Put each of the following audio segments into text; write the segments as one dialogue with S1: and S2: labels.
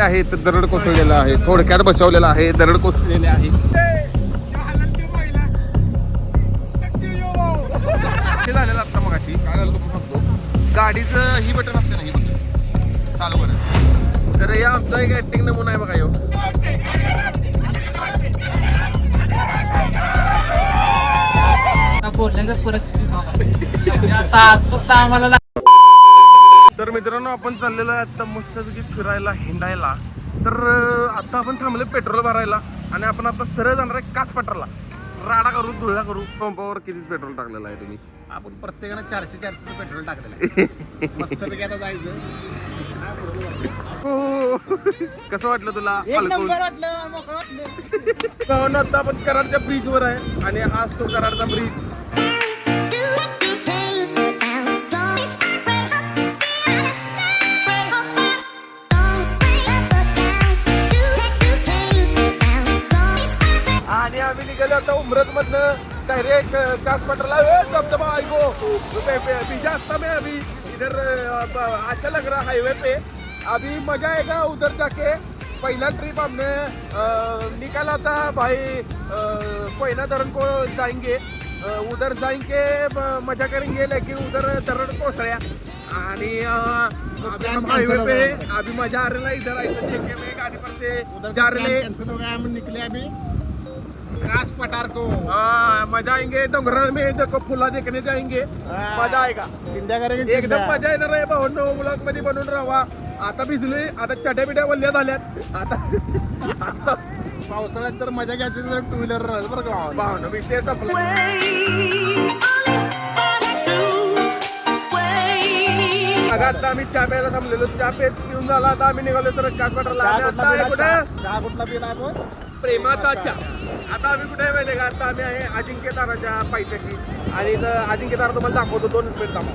S1: आहे तर दरड कोसळलेला आहे, थोडक्यात बचावलेला आहे, दरड कोसळलेले आहे. झालेलं आता मग अशी काय झालं तुम्ही सांगतो, गाडीचं ही बटन असते ना, ही बटन चालू करायचं. तर या आमचा एक ऍक्टिंग नमुना आहे बघा यो. तर मित्रांनो आपण चाललेलो आहे आता मस्तपैकी फिरायला हिंडायला. तर आता आपण थांबले पेट्रोल भरायला आणि आपण आता सरळ जाणार आहे कास पठारला. राडा करू धुळा करू. पंपावर कितीच पेट्रोल टाकलेलं आहे तुम्ही?
S2: आपण प्रत्येकानं 400 पेट्रोल टाकलेलं आहे. मस्तपैकी आता जायचं.
S1: हो कसं वाटलं तुला? आता आपण कराडच्या ब्रिज वर आहे आणि हाच तो कराडचा ब्रिज. आणि आम्ही निघालो आता उमरत मधनं डायरेक्ट कास पठारला. धबधबा ऐको बीजा असता मैं अभी इधर अच्छा लग रहा हाईवे पे. अभी मजा आएगा उधर जाके. पहला ट्रिप हमने निकाला था भाई कोयना दरन को जाएंगे. उधर जाएंगे मजा करेंगे लेकिन उधर दरड़ कोसळ्या आणि हाईवे पे अभी मजा आ रहा है. इधर आइए देखे गाड़ी पर से जा रहे
S2: हम निकले अभी कास पठार को.
S1: हाँ मजा आएंगे. डोंगराळ में देखो फुला देखने जाएंगे. मजा आएगा.
S2: चिंता करेंगे
S1: एकदम मजा येणार आहे भावंडो. ब्लॉग मध्ये बनवून राहा. आता भिजलोय, आता चड्या बिड्या वल्ल्या झाल्यात. आता
S2: पावसाळ्यात तर मजा घ्यायची तर 2 व्हीलर बरं का
S1: भावंडो विषय संपला. आता आम्ही चहा प्यायला थांबलेलो. चहा पिऊन झाला आता आम्ही निघालो सर कास पठारला.
S2: चहा कुठला पिला आपण?
S1: प्रेमाचा चहा. आता आम्ही कुठे माहिती का? आता आम्ही आहे अजिंक्य ताराच्या पायथ्याशी आणि अजिंक्य तारा तुम्हाला दाखवतो. 2 मिनिट थांबा.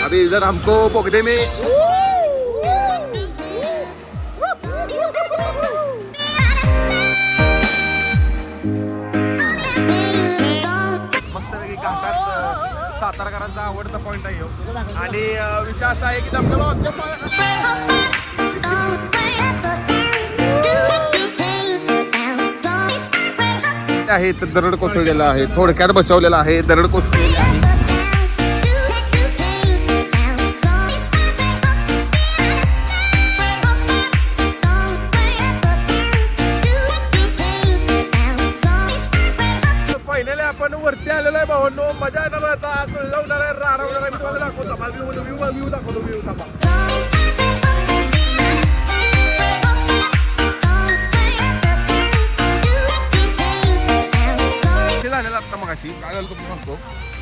S1: अभी इधर हमको पोखरे में मस्तपैकी घाटात सातारकरांचा आवडता पॉइंट आहे आणि विषय असा आहे की धबधबा आहे तर दरड कोसळलेला आहे, थोडक्यात बचावलेला आहे, दरड कोसळलेली आहे. फायनली आपण वरती आलेलो आहे भावांनो. मजा येणार आहे. आता लावणार आहे, राडा होणार आहे. मी तुम्हाला दाखवतो. व्ह्यू दाखवतो. व्ह्यू थांबा. झालेलं आता मग अशी काय झालं तुम्ही सांगतो,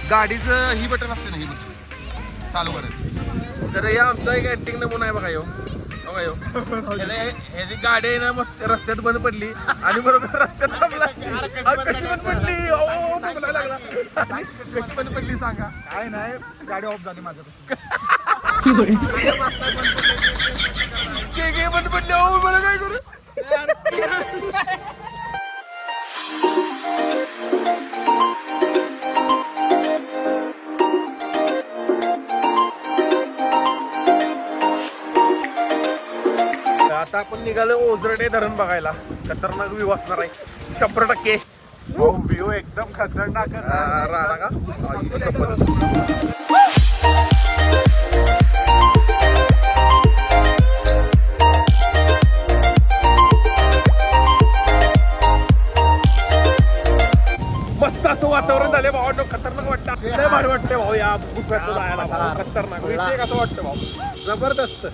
S1: गाडीचं ही बटन असते ना, ही बटन चालू करायचं. तर या आमचा एक ऍक्टिंग नमुना आहे बघा यो. बघा यो ह्याची गाडी आहे ना मस्त रस्त्यात बंद पडली आणि बरोबर रस्त्यात थांबला. कशी बंद पडली? थांबला लागला. कशी बंद पडली सांगा?
S2: काय नाही, गाडी ऑफ झाली माझ्यापासून.
S1: बंद पडली. अहो मला काय करू? आता आपण निघालो ओझरडे धरण बघायला. खतरनाक व्ह्यू असणार आहे 100%.
S2: व्ह्यू एकदम खतरनाक
S1: राडा का? मस्त असं वातावरण झाले भाऊ. खतरनाक वाटतं. लय भारी वाटतंय भाऊ या गुफेत जायला. खतरनाक विषय कसं वाटतं भाऊ?
S2: जबरदस्त.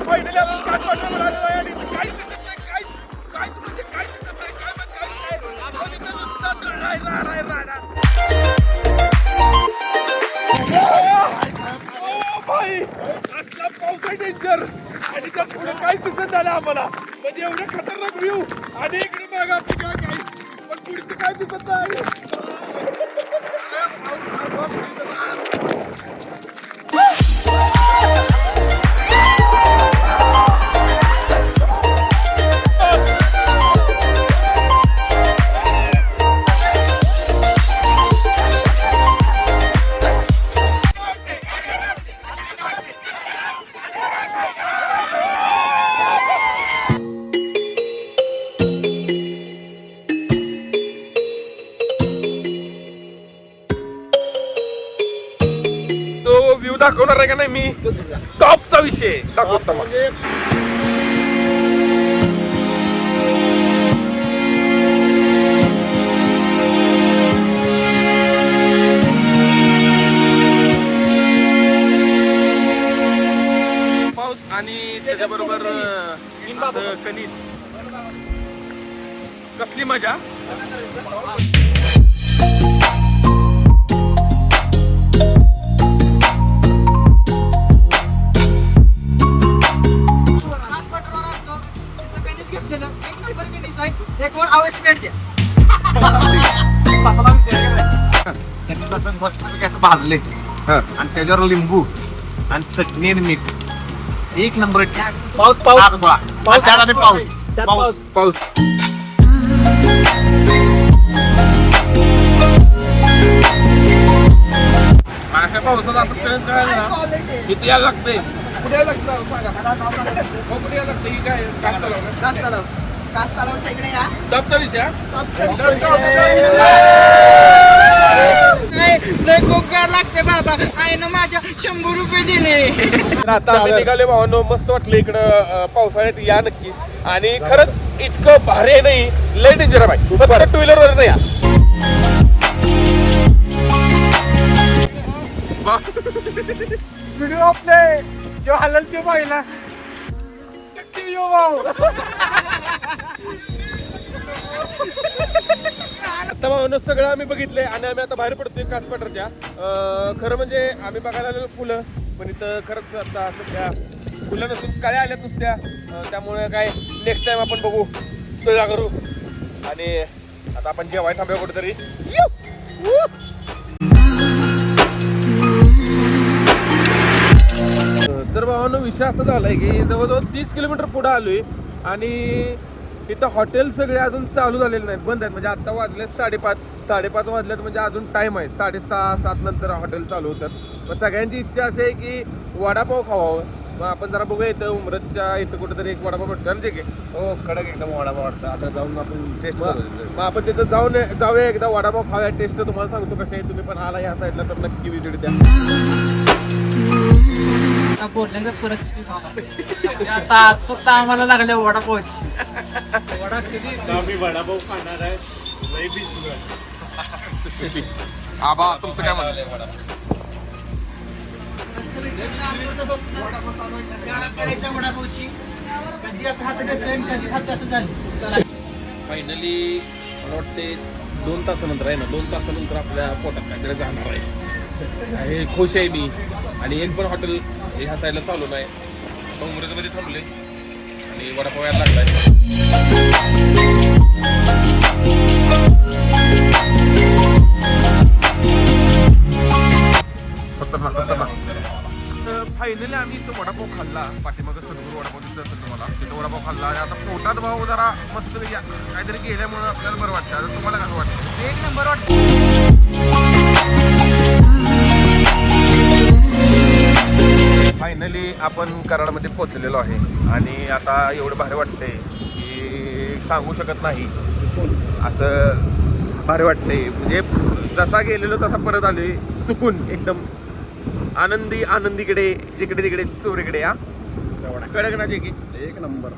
S1: फायनली आपण कास पठारला आलो आहे आणि काहीच दिसत नाही. काहीच म्हणजे काहीच दिसत नाही. काय मग काहीच नाही. नुसता तळलाय राडा. भाई असला पाऊस आहे डेंजर आणि त्या पुढे काहीच दिसत झालं आम्हाला. म्हणजे एवढं खतरनाक व्ह्यू आणि इकडे बघा आपली काय पण पुढचं काय दिसत नाही. दाखवणार आहे का नाही मी टॉपचा विषय दाखवतो मग.
S2: म्हणजे
S1: पाऊस आणि त्याच्याबरोबर असं कणीस. कसली मजा.
S3: एक वर आवाज पेट द्या.
S2: त्यांनी कसं मस्त असं भाजले आणि त्याच्यावर लिंबू आणि चटणी आणि मीठ एक नंबर
S3: पाऊस पाऊस
S2: आज गोळा आणि त्यात आणि पाऊस पाऊस
S1: पाऊस. माझ्या पावसात असं ट्रेन करायला ना किती यायला लागते. कुठे यायला लागतं सांगा. हो, कुठे यायला लागतं. ही काय कास्तलाव ना?
S3: कास्तलावच्या इकडे या.
S1: टॉपचा विषय हा?
S3: लय गोगार लागते बाबा. आईनं माझ्या 100 रुपये दिले.
S1: तर आता आम्ही निघाले भावांनो. मस्त वाटलं इकडं पावसाळ्यात या नक्की. आणि खरंच इतकं भारी आहे नाही. लय डेंजर आहे. फक्त टू व्हीलर वर नाही या.
S3: व्हिडिओ आपले जो हलल ते पाहिला.
S1: आता भावांनो सगळं आम्ही बघितलंय आणि आम्ही आता बाहेर पडतोय कासपाटरच्या. खरं म्हणजे आम्ही बघायला आलेलो फुलं, पण इथं खरंच आता सध्या फुलं नसून काळ्या आल्यात नुसत्या. त्यामुळे काय नेक्स्ट टाइम आपण बघू, तुळजा करू. आणि आता आपण जेवाय थांबूया कुठेतरी. तर भावांनो विषय असा झालाय की जवळजवळ 30 किलोमीटर पुढे आलोय आणि इथं हॉटेल सगळे अजून चालू झालेले नाहीत, बंद आहेत. म्हणजे आता वाजलेत 5:30 वाजलेत, म्हणजे अजून टाइम आहे. 6:30-7 नंतर हॉटेल चालू होतात. मग सगळ्यांची इच्छा अशी आहे की वडापाव खावावं. मग आपण जरा बघूया इथं उमरतच्या इथं कुठेतरी एक वडापाव भेटतो ना. ठीक आहे,
S2: हो कडक एकदम वडापाव वाटतं. आता जाऊन आपण टेस्ट
S1: मग आपण तिथं जाऊया एकदा वडापाव खाऊया. टेस्ट तुम्हाला सांगतो कशी आहे. तुम्ही पण आला ह्या साईडला तर नक्की विजिट द्या.
S3: बोलण्याचं परिस्थिती आता फक्त आम्हाला लागले वडापावची. वडा कधी
S4: आम्ही वडापाव खाणार आहे. लय बी
S1: आबा तुमचं काय म्हणलं.
S3: वडापावची कधी असं हात कधी खात असं झालं.
S1: फायनली मला वाटते 2 तासानंतर आहे ना, 2 तासानंतर आपल्या पोटात काहीतरी जाणार आहे. खुश आहे मी. आणि एक पण हॉटेल ह्या साईडला चालू नाही. आता उमरेजमध्ये थांबले आणि वडापाव यायला लागलाय. फायनली आम्ही तो वडापाव खाल्ला. पाठीमागं सदगुरू वडापाव दिसत असेल तुम्हाला. तिथं वडापाव खाल्ला आणि आता पोटात भाव जरा मस्त काहीतरी गेल्यामुळे आपल्याला बरं वाटतं. आता तुम्हाला कसं वाटतं.
S3: एक नंबर वाटतं.
S1: फायनली आपण कराडमध्ये पोहोचलेलो आहे आणि आता एवढं भारी वाटतंय की सांगू शकत नाही. असं भारी वाटतंय म्हणजे जसा गेलेलो तसा परत आलोय. सुकून एकदम आनंदीकडे जिकडे तिकडे चोरीकडे. या कडक ना जे की
S2: एक नंबर.